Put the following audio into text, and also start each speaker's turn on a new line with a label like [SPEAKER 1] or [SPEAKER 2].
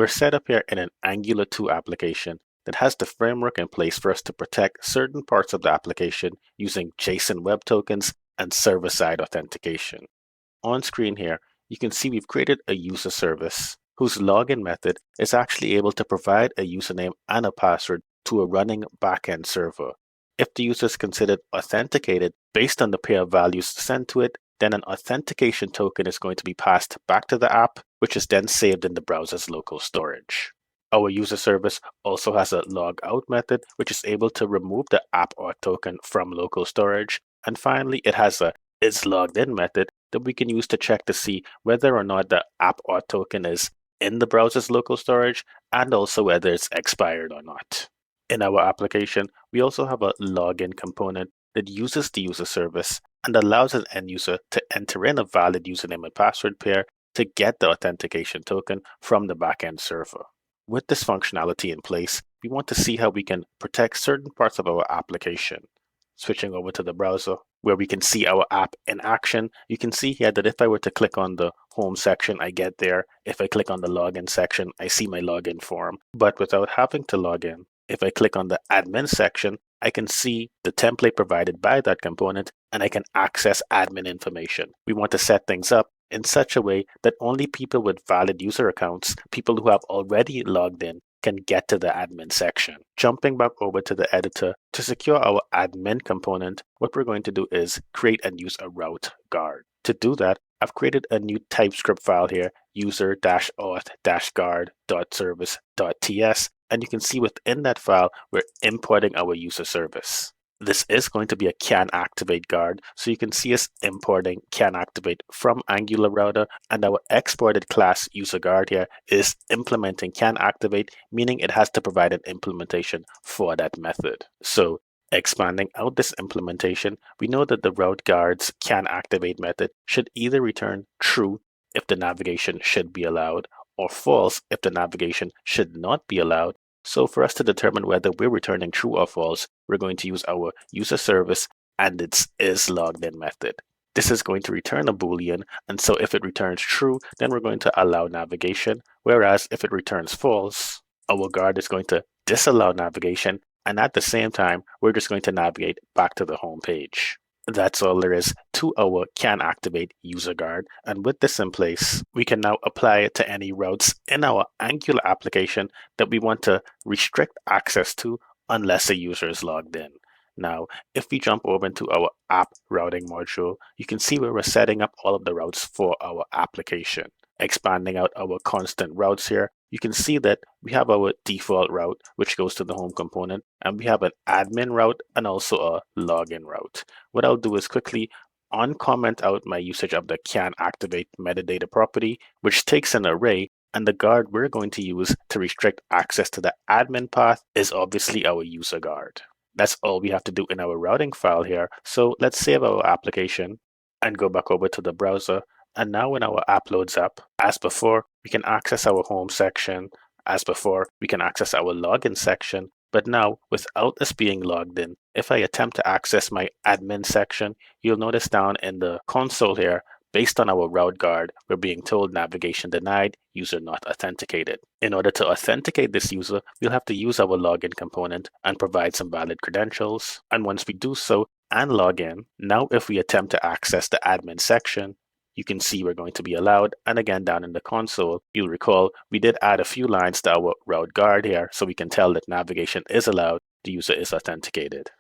[SPEAKER 1] We're set up here in an Angular 2 application that has the framework in place for us to protect certain parts of the application using JSON Web Tokens and server-side authentication. On screen here, you can see we've created a user service whose login method is actually able to provide a username and a password to a running backend server. If the user is considered authenticated based on the pair of values sent to it, then an authentication token is going to be passed back to the app, which is then saved in the browser's local storage. Our user service also has a log out method, which is able to remove the app auth token from local storage. And finally, it has a is logged in method that we can use to check to see whether or not the app auth token is in the browser's local storage and also whether it's expired or not. In our application, we also have a login component that uses the user service and allows an end user to enter in a valid username and password pair to get the authentication token from the backend server. With this functionality in place, we want to see how we can protect certain parts of our application. Switching over to the browser, where we can see our app in action, you can see here that if I were to click on the home section, I get there. If I click on the login section, I see my login form. But without having to log in, if I click on the admin section, I can see the template provided by that component and I can access admin information. We want to set things up in such a way that only people with valid user accounts, people who have already logged in, can get to the admin section. Jumping back over to the editor, to secure our admin component, what we're going to do is create and use a route guard. To do that, I've created a new TypeScript file here, user-auth-guard.service.ts, and you can see within that file, we're importing our user service. This is going to be a can activate guard, so you can see us importing can activate from Angular Router, and our exported class user guard here is implementing can activate, meaning it has to provide an implementation for that method. So expanding out this implementation, we know that the route guard's can activate method should either return true if the navigation should be allowed, or false if the navigation should not be allowed. So for us to determine whether we're returning true or false, we're going to use our user service and its isLoggedIn method. This is going to return a Boolean, and so if it returns true, then we're going to allow navigation, whereas if it returns false, our guard is going to disallow navigation, and at the same time, we're just going to navigate back to the home page. That's all there is to our can activate user guard. And with this in place, we can now apply it to any routes in our Angular application that we want to restrict access to unless a user is logged in. Now, if we jump over into our app routing module, you can see where we're setting up all of the routes for our application. Expanding out our constant routes here, you can see that we have our default route, which goes to the home component, and we have an admin route and also a login route. What I'll do is quickly uncomment out my usage of the can activate metadata property, which takes an array, and the guard we're going to use to restrict access to the admin path is obviously our user guard. That's all we have to do in our routing file here. So let's save our application and go back over to the browser. And now when our app loads up, as before, we can access our home section. As before, we can access our login section. But now, without us being logged in, if I attempt to access my admin section, you'll notice down in the console here, based on our route guard, we're being told navigation denied, user not authenticated. In order to authenticate this user, we'll have to use our login component and provide some valid credentials. And once we do so and log in, now if we attempt to access the admin section, you can see we're going to be allowed. And again, down in the console, you'll recall we did add a few lines to our route guard here so we can tell that navigation is allowed, the user is authenticated.